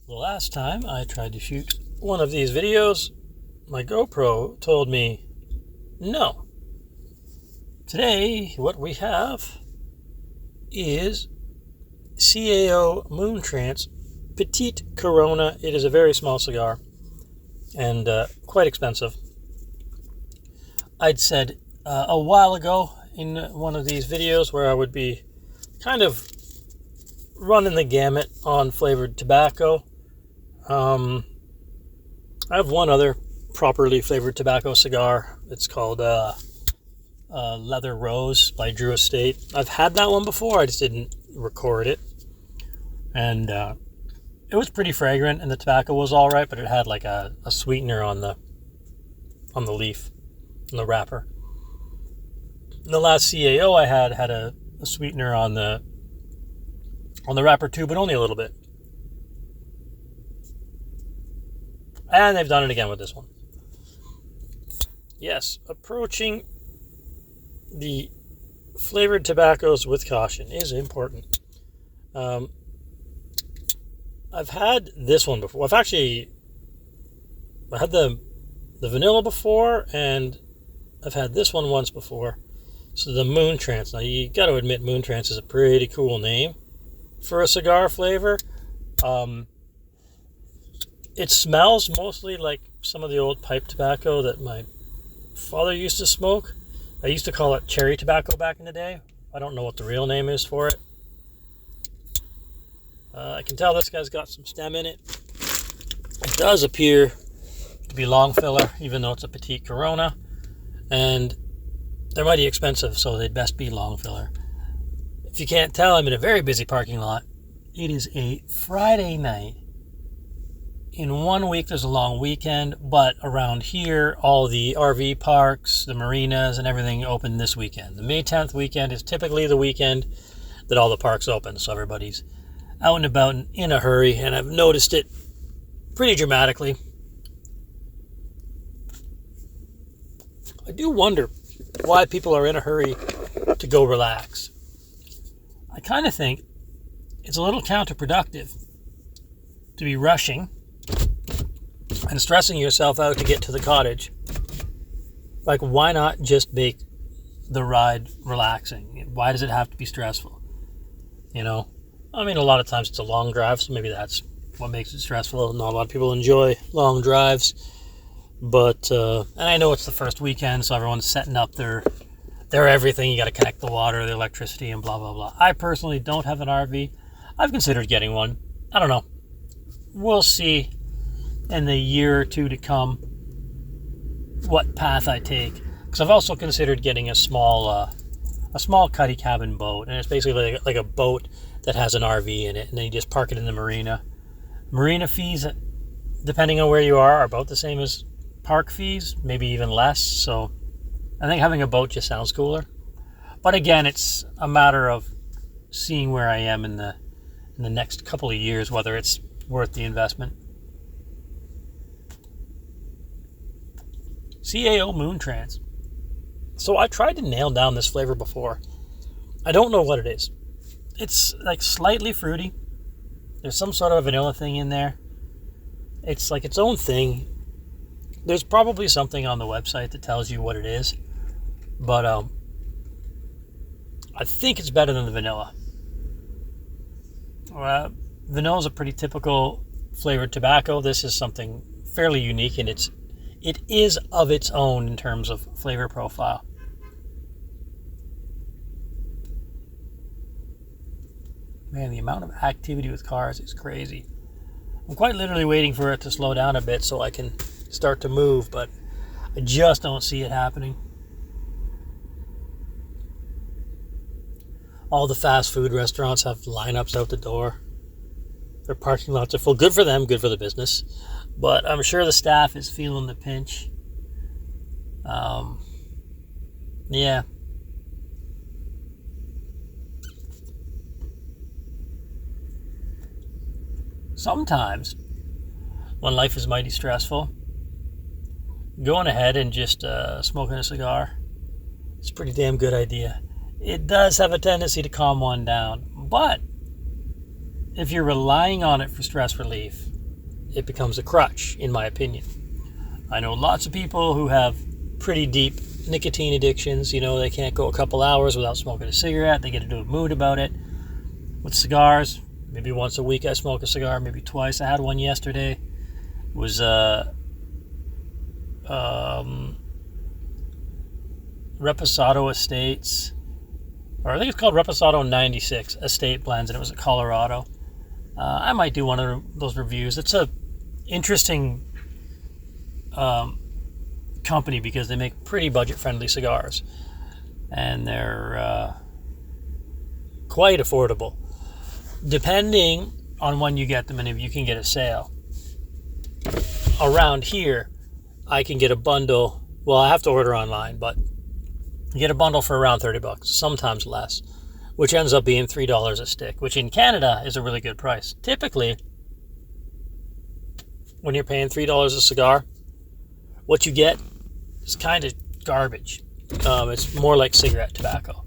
The last time I tried to shoot one of these videos, my GoPro told me no. Today, what we have is CAO Moontrance Petite Corona. It is a very small cigar and quite expensive. I'd said a while ago in one of these videos where I would be kind of running the gamut on flavored tobacco. I have one other properly flavored tobacco cigar. It's called Leather Rose by Drew Estate. I've had that one before. I just didn't record it. And it was pretty fragrant, and the tobacco was all right, but it had like a sweetener on the leaf, on the wrapper. And the last CAO I had a sweetener on the wrapper too, but only a little bit. And they've done it again with this one. Yes, approaching the flavored tobaccos with caution is important. I've had this one before. I had the vanilla before, and I've had this one once before. So the Moontrance. Now you got to admit, Moontrance is a pretty cool name for a cigar flavor. It smells mostly like some of the old pipe tobacco that my father used to smoke. I used to call it cherry tobacco back in the day. I don't know what the real name is for it. I can tell this guy's got some stem in it. It does appear to be long filler, even though it's a petite Corona. And they're mighty expensive, so they'd best be long filler. If you can't tell, I'm in a very busy parking lot. It is a Friday night. In 1 week, there's a long weekend, but around here, all the RV parks, the marinas, and everything open this weekend. The May 10th weekend is typically the weekend that all the parks open, so everybody's out and about and in a hurry, and I've noticed it pretty dramatically. I do wonder why people are in a hurry to go relax. I kind of think it's a little counterproductive to be rushing and stressing yourself out to get to the cottage. Like, why not just make the ride relaxing? Why does it have to be stressful? You know? I mean, a lot of times it's a long drive, so maybe that's what makes it stressful. Not a lot of people enjoy long drives. But, and I know it's the first weekend, so everyone's setting up their everything. You got to connect the water, the electricity, and blah, blah, blah. I personally don't have an RV. I've considered getting one. I don't know. We'll see in the year or two to come what path I take, because I've also considered getting a small cuddy cabin boat, and it's basically like a boat that has an RV in it, and then you just park it in the marina. Marina fees, depending on where you are about the same as park fees, maybe even less. So I think having a boat just sounds cooler. But again, it's a matter of seeing where I am in the next couple of years, whether it's worth the investment. CAO Moontrance. So I tried to nail down this flavor before. I don't know what it is. It's like slightly fruity. There's some sort of vanilla thing in there. It's like its own thing. There's probably something on the website that tells you what it is. But I think it's better than the vanilla. Vanilla is a pretty typical flavored tobacco. This is something fairly unique, and it is of its own in terms of flavor profile. Man, the amount of activity with cars is crazy. I'm quite literally waiting for it to slow down a bit so I can start to move, but I just don't see it happening. All the fast food restaurants have lineups out the door. Their parking lots are full. Good for them, good for the business. But I'm sure the staff is feeling the pinch. Yeah. Sometimes, when life is mighty stressful, going ahead and just smoking a cigar is a pretty damn good idea. It does have a tendency to calm one down, but if you're relying on it for stress relief, it becomes a crutch, in my opinion. I know lots of people who have pretty deep nicotine addictions. You know, they can't go a couple hours without smoking a cigarette. They get into a mood about it. With cigars, maybe once a week I smoke a cigar, maybe twice. I had one yesterday. It was Reposado Estates, or I think it's called Reposado 96 Estate Blends, and it was at Colorado. I might do one of those reviews. It's a interesting company because they make pretty budget-friendly cigars, and they're quite affordable, depending on when you get them and if you can get a sale. Around here, I can get a bundle. Well, I have to order online, but you get a bundle for around $30, sometimes less, which ends up being $3 a stick, which in Canada is a really good price. Typically, when you're paying $3 a cigar, what you get is kind of garbage. It's more like cigarette tobacco.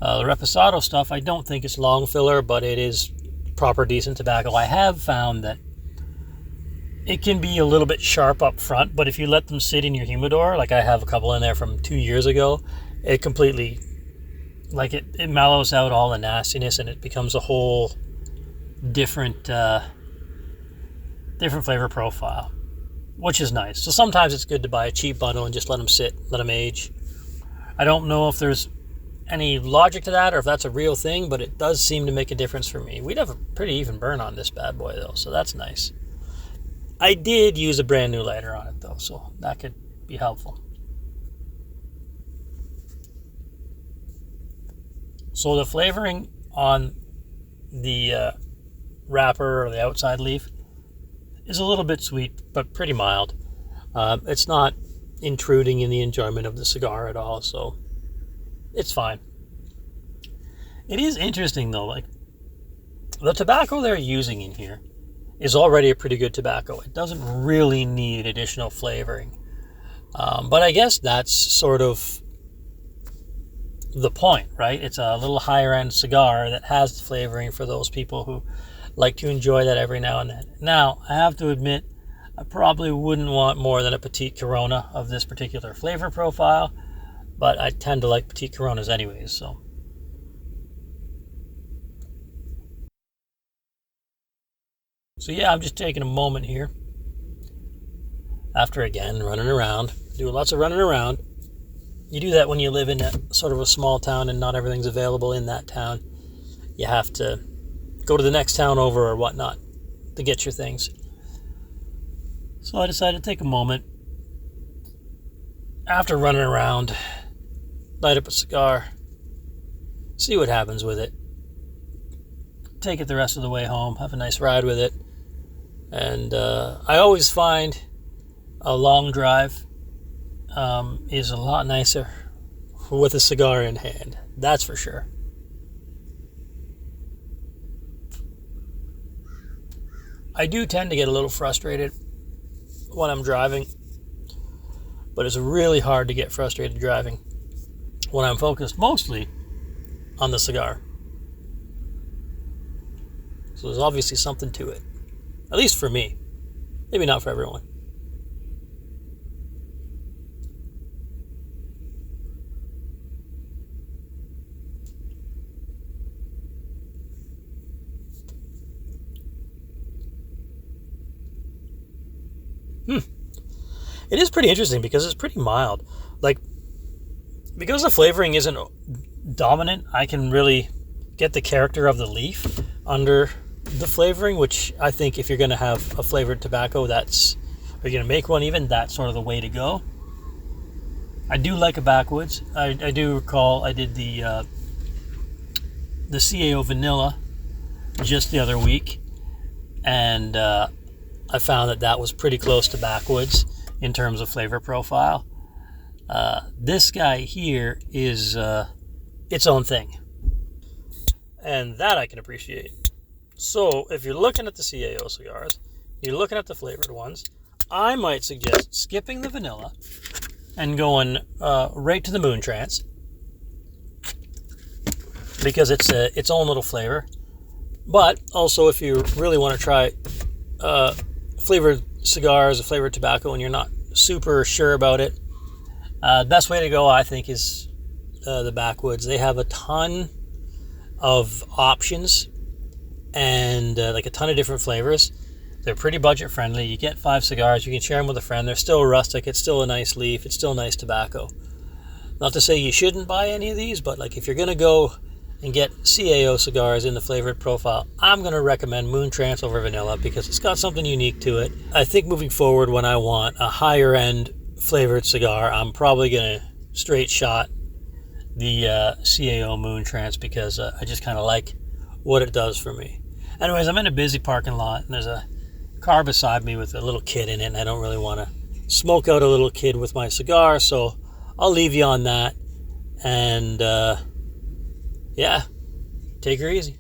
The Reposado stuff, I don't think it's long filler, but it is proper, decent tobacco. I have found that it can be a little bit sharp up front, but if you let them sit in your humidor, like I have a couple in there from 2 years ago, it completely, like it mellows out all the nastiness and it becomes a whole different flavor profile, which is nice. So sometimes it's good to buy a cheap bundle and just let them sit, let them age. I don't know if there's any logic to that or if that's a real thing, but it does seem to make a difference for me. We'd have a pretty even burn on this bad boy though, so that's nice. I did use a brand new lighter on it though, so that could be helpful. So the flavoring on the wrapper or the outside leaf is a little bit sweet, but pretty mild. It's not intruding in the enjoyment of the cigar at all, so it's fine. It is interesting though, like the tobacco they're using in here is already a pretty good tobacco. It doesn't really need additional flavoring. But I guess that's sort of the point, right? It's a little higher end cigar that has flavoring for those people who like to enjoy that every now and then. Now, I have to admit, I probably wouldn't want more than a Petite Corona of this particular flavor profile, but I tend to like Petite Coronas anyways, so. So yeah, I'm just taking a moment here after again running around, doing lots of running around. You do that when you live in a sort of a small town and not everything's available in that town. You have to go to the next town over or whatnot to get your things. So I decided to take a moment after running around, light up a cigar, see what happens with it, take it the rest of the way home, have a nice ride with it. And I always find a long drive is a lot nicer with a cigar in hand. That's for sure. I do tend to get a little frustrated when I'm driving, but it's really hard to get frustrated driving when I'm focused mostly on the cigar. So there's obviously something to it. At least for me. Maybe not for everyone. It is pretty interesting because it's pretty mild. Like, because the flavoring isn't dominant, I can really get the character of the leaf under the flavoring, which I think if you're going to have a flavored tobacco, or you're going to make one even, that's sort of the way to go. I do like a backwoods. I do recall I did the CAO vanilla just the other week, and I found that was pretty close to backwoods in terms of flavor profile. This guy here is its own thing, and that I can appreciate. So if you're looking at the CAO cigars, you're looking at the flavored ones, I might suggest skipping the vanilla and going right to the moontrance, because it's its own little flavor. But also, if you really want to try flavored cigars or flavored tobacco and you're not super sure about it, best way to go, I think, is the Backwoods. They have a ton of options and like a ton of different flavors. They're pretty budget friendly. You get 5 cigars, you can share them with a friend. They're still rustic, it's still a nice leaf, it's still nice tobacco. Not to say you shouldn't buy any of these, but like if you're gonna go and get CAO cigars in the flavored profile, I'm gonna recommend Moontrance over vanilla because it's got something unique to it. I think moving forward, when I want a higher end flavored cigar, I'm probably gonna straight shot the CAO Moontrance because I just kind of like what it does for me. Anyways, I'm in a busy parking lot and there's a car beside me with a little kid in it, and I don't really want to smoke out a little kid with my cigar, so I'll leave you on that. And yeah, take her easy.